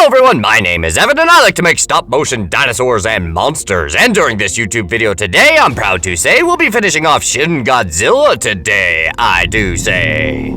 everyone, my name is Evan and I like to make stop-motion dinosaurs and monsters. And during this YouTube video today, I'm proud to say we'll be finishing off Shin Godzilla today, I do say.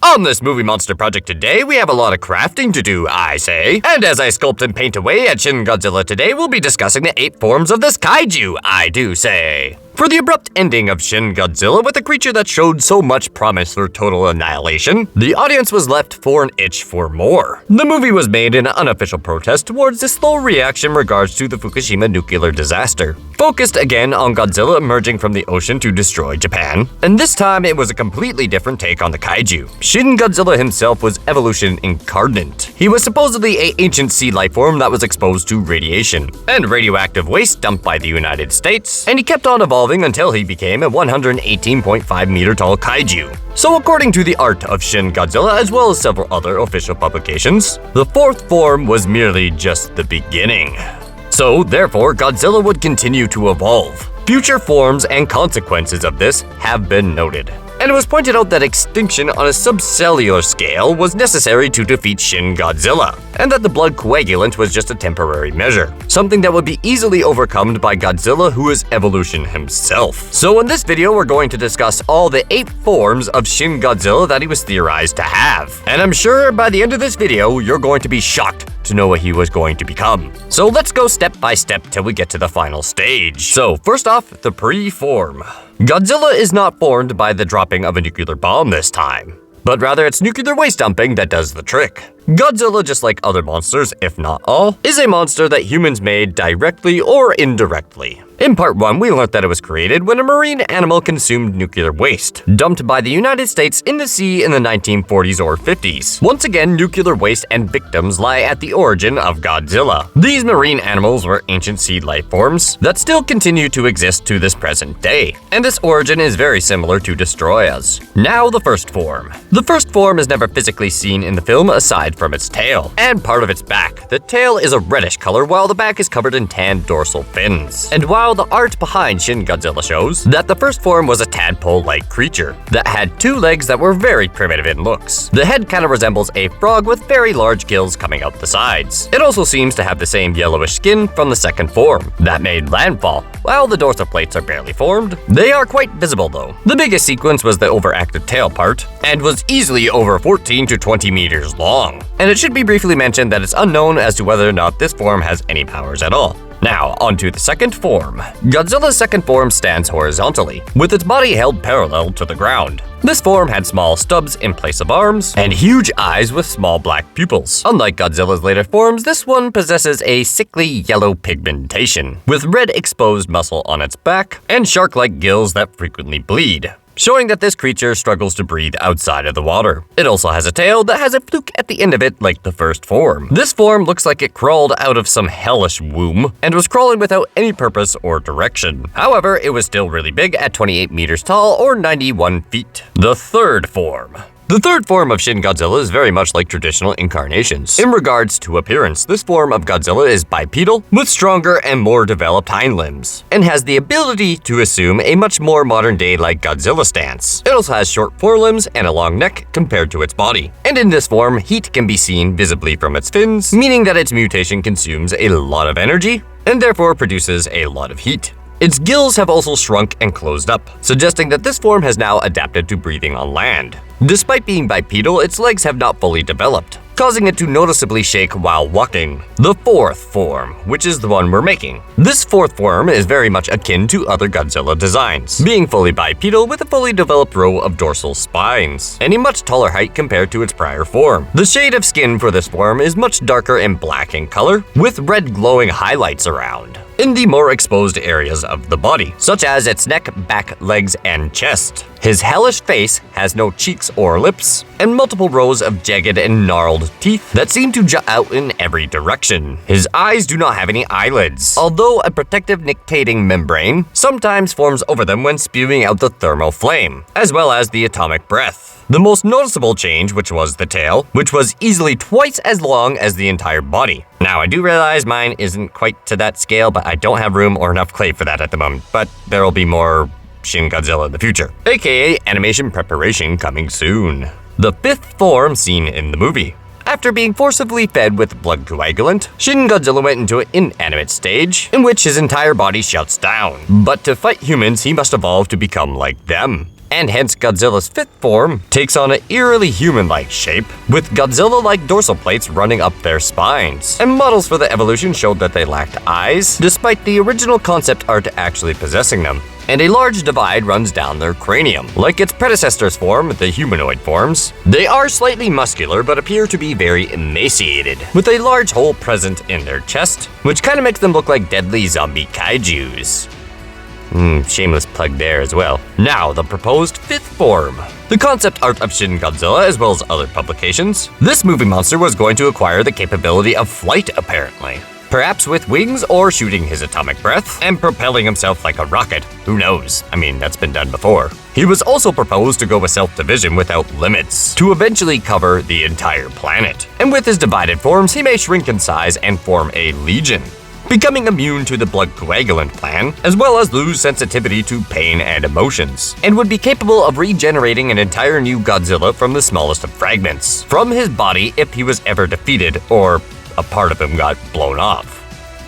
On this movie monster project today, we have a lot of crafting to do, I say. And as I sculpt and paint away at Shin Godzilla today, we'll be discussing the 8 forms of this kaiju, I do say. For the abrupt ending of Shin Godzilla with a creature that showed so much promise for total annihilation, the audience was left for an itch for more. The movie was made in unofficial protest towards the slow reaction in regards to the Fukushima nuclear disaster, focused again on Godzilla emerging from the ocean to destroy Japan, and this time it was a completely different take on the kaiju. Shin Godzilla himself was evolution incarnate. He was supposedly an ancient sea life form that was exposed to radiation and radioactive waste dumped by the United States, and he kept on evolving until he became a 118.5 meter tall kaiju. So according to the art of Shin Godzilla as well as several other official publications, the 4th form was merely just the beginning. So therefore, Godzilla would continue to evolve. Future forms and consequences of this have been noted. And it was pointed out that extinction on a subcellular scale was necessary to defeat Shin Godzilla, and that the blood coagulant was just a temporary measure, something that would be easily overcome by Godzilla, who is evolution himself. So in this video, we're going to discuss all the 8 forms of Shin Godzilla that he was theorized to have. And I'm sure by the end of this video, you're going to be shocked to know what he was going to become. So let's go step by step till we get to the final stage. So first off, the pre-form. Godzilla is not formed by the dropping of a nuclear bomb this time, but rather it's nuclear waste dumping that does the trick. Godzilla, just like other monsters, if not all, is a monster that humans made directly or indirectly. In part 1, we learned that it was created when a marine animal consumed nuclear waste, dumped by the United States in the sea in the 1940s or 50s. Once again, nuclear waste and victims lie at the origin of Godzilla. These marine animals were ancient sea life forms that still continue to exist to this present day, and this origin is very similar to Destroy Us. Now the first form. The first form is never physically seen in the film aside from its tail and part of its back. The tail is a reddish color while the back is covered in tan dorsal fins. And while the art behind Shin Godzilla shows that the first form was a tadpole-like creature that had 2 legs that were very primitive in looks. The head kind of resembles a frog with very large gills coming out the sides. It also seems to have the same yellowish skin from the second form that made landfall. While the dorsal plates are barely formed, they are quite visible though. The biggest sequence was the overactive tail part, and was easily over 14 to 20 meters long. And it should be briefly mentioned that it's unknown as to whether or not this form has any powers at all. Now, onto the second form. Godzilla's second form stands horizontally, with its body held parallel to the ground. This form had small stubs in place of arms, and huge eyes with small black pupils. Unlike Godzilla's later forms, this one possesses a sickly yellow pigmentation, with red exposed muscle on its back, and shark-like gills that frequently bleed. showing that this creature struggles to breathe outside of the water. It also has a tail that has a fluke at the end of it like the first form. This form looks like it crawled out of some hellish womb and was crawling without any purpose or direction. However, it was still really big at 28 meters tall or 91 feet. The third form. The third form of Shin Godzilla is very much like traditional incarnations. In regards to appearance, this form of Godzilla is bipedal, with stronger and more developed hind limbs, and has the ability to assume a much more modern-day like Godzilla stance. It also has short forelimbs and a long neck compared to its body. And in this form, heat can be seen visibly from its fins, meaning that its mutation consumes a lot of energy, and therefore produces a lot of heat. Its gills have also shrunk and closed up, suggesting that this form has now adapted to breathing on land. Despite being bipedal, its legs have not fully developed, causing it to noticeably shake while walking. The fourth form, which is the one we're making. This fourth form is very much akin to other Godzilla designs, being fully bipedal with a fully developed row of dorsal spines, and a much taller height compared to its prior form. The shade of skin for this form is much darker and black in color, with red glowing highlights around in the more exposed areas of the body, such as its neck, back, legs, and chest. His hellish face has no cheeks or lips, and multiple rows of jagged and gnarled teeth that seem to jut out in every direction. His eyes do not have any eyelids, although a protective nictitating membrane sometimes forms over them when spewing out the thermal flame, as well as the atomic breath. The most noticeable change, which was the tail, which was easily twice as long as the entire body. Now, I do realize mine isn't quite to that scale, but I don't have room or enough clay for that at the moment, but there will be more Shin Godzilla in the future, aka animation preparation coming soon. The fifth form seen in the movie. After being forcibly fed with blood coagulant, Shin Godzilla went into an inanimate stage in which his entire body shuts down. But to fight humans, he must evolve to become like them. And hence Godzilla's fifth form takes on an eerily human-like shape, with Godzilla-like dorsal plates running up their spines. And models for the evolution showed that they lacked eyes, despite the original concept art actually possessing them. And a large divide runs down their cranium. Like its predecessor's form, the humanoid forms, they are slightly muscular but appear to be very emaciated, with a large hole present in their chest, which kind of makes them look like deadly zombie kaijus. Shameless plug there as well. Now, the proposed fifth form. The concept art of Shin Godzilla, as well as other publications, this movie monster was going to acquire the capability of flight, apparently. Perhaps with wings or shooting his atomic breath and propelling himself like a rocket. Who knows? I mean, that's been done before. He was also proposed to go with self-division without limits, to eventually cover the entire planet. And with his divided forms, he may shrink in size and form a legion, becoming immune to the blood coagulant plan, as well as lose sensitivity to pain and emotions, and would be capable of regenerating an entire new Godzilla from the smallest of fragments from his body if he was ever defeated or a part of him got blown off.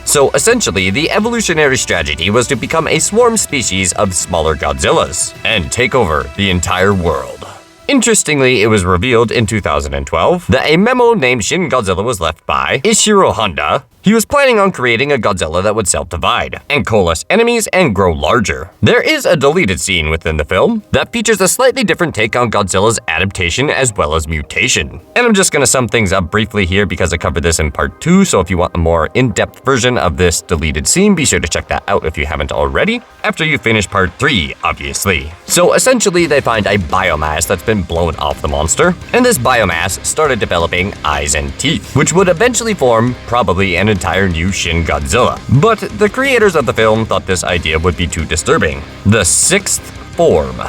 So essentially, the evolutionary strategy was to become a swarm species of smaller Godzillas and take over the entire world. Interestingly, it was revealed in 2012 that a memo named Shin Godzilla was left by Ishiro Honda. He was planning on creating a Godzilla that would self-divide and coalesce enemies and grow larger. There is a deleted scene within the film that features a slightly different take on Godzilla's adaptation as well as mutation. And I'm just gonna sum things up briefly here because I covered this in part 2, so if you want a more in-depth version of this deleted scene, be sure to check that out if you haven't already, after you finish part 3, obviously. So essentially, they find a biomass that's been blown off the monster, and this biomass started developing eyes and teeth, which would eventually form probably an entire new Shin Godzilla. But the creators of the film thought this idea would be too disturbing. The sixth form.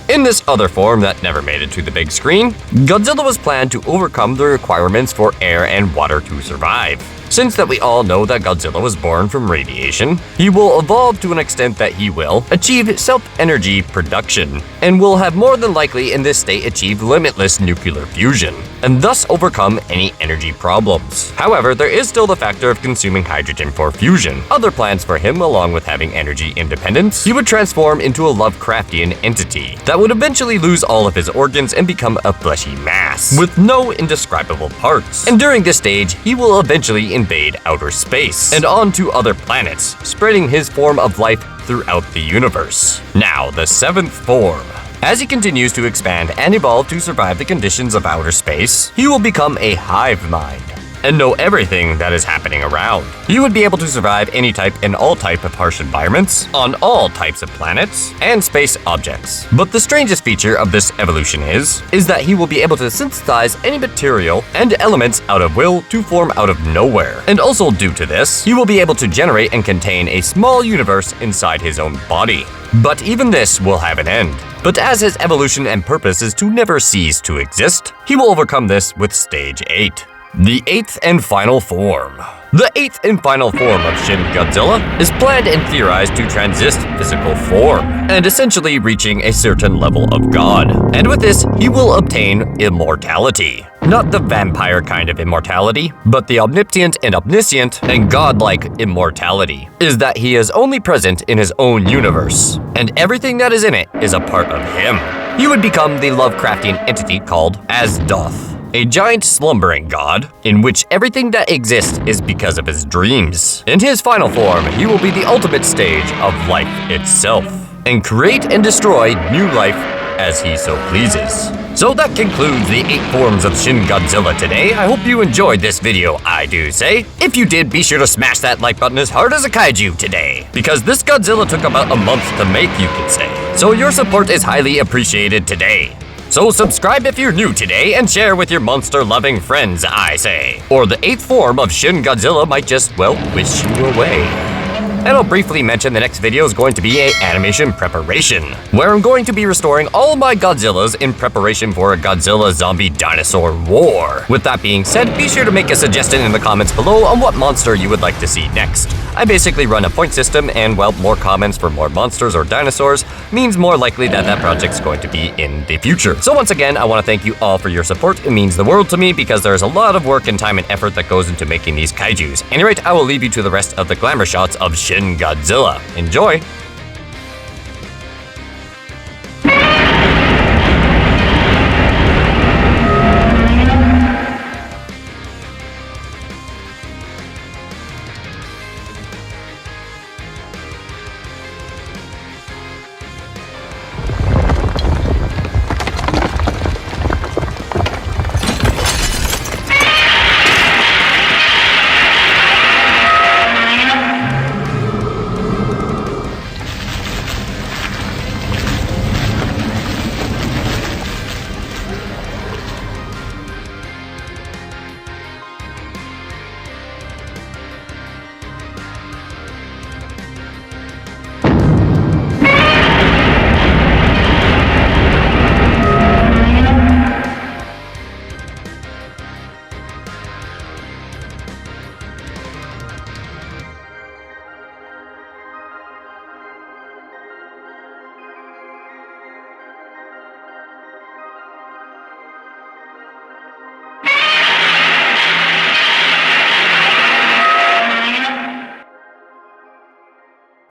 In this other form that never made it to the big screen, Godzilla was planned to overcome the requirements for air and water to survive. Since that we all know that Godzilla was born from radiation, he will evolve to an extent that he will achieve self-energy production, and will have more than likely in this state achieve limitless nuclear fusion, and thus overcome any energy problems. However, there is still the factor of consuming hydrogen for fusion. Other plans for him, along with having energy independence, he would transform into a Lovecraftian entity that would eventually lose all of his organs and become a fleshy mass with no indescribable parts. And during this stage, he will eventually invade outer space and onto other planets, spreading his form of life throughout the universe. Now, the seventh form. As he continues to expand and evolve to survive the conditions of outer space, he will become a hive mind. and know everything that is happening around. He would be able to survive any type and all type of harsh environments, on all types of planets, and space objects. But the strangest feature of this evolution is that he will be able to synthesize any material and elements out of will to form out of nowhere. And also due to this, he will be able to generate and contain a small universe inside his own body. But even this will have an end. But as his evolution and purpose is to never cease to exist, he will overcome this with Stage 8. The 8th and final form. The 8th and final form of Shin Godzilla is planned and theorized to transist physical form, and essentially reaching a certain level of God. And with this, he will obtain immortality. Not the vampire kind of immortality, but the omnipotent and omniscient and godlike immortality, is that he is only present in his own universe, and everything that is in it is a part of him. He would become the Lovecraftian entity called Azdoth, a giant slumbering god, in which everything that exists is because of his dreams. In his final form, he will be the ultimate stage of life itself, and create and destroy new life as he so pleases. So that concludes the 8 forms of Shin Godzilla today. I hope you enjoyed this video, I do say. If you did, be sure to smash that like button as hard as a kaiju today, because this Godzilla took about a month to make, you could say. So your support is highly appreciated today. So subscribe if you're new today and share with your monster-loving friends, I say. Or the 8th form of Shin Godzilla might just, well, wish you away. And I'll briefly mention the next video is going to be an animation preparation, where I'm going to be restoring all my Godzillas in preparation for a Godzilla zombie dinosaur war. With that being said, be sure to make a suggestion in the comments below on what monster you would like to see next. I basically run a point system, and well, more comments for more monsters or dinosaurs means more likely that that project's going to be in the future. So once again, I want to thank you all for your support. It means the world to me because there's a lot of work and time and effort that goes into making these kaijus. At any rate, I will leave you to the rest of the glamour shots of Shin Godzilla. Enjoy!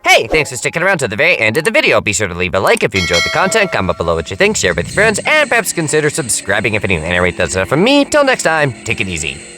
Hey, thanks for sticking around to the very end of the video. Be sure to leave a like if you enjoyed the content, comment below what you think, share with your friends, and perhaps consider subscribing if you're new. Anyway, that's it from me. Till next time, take it easy.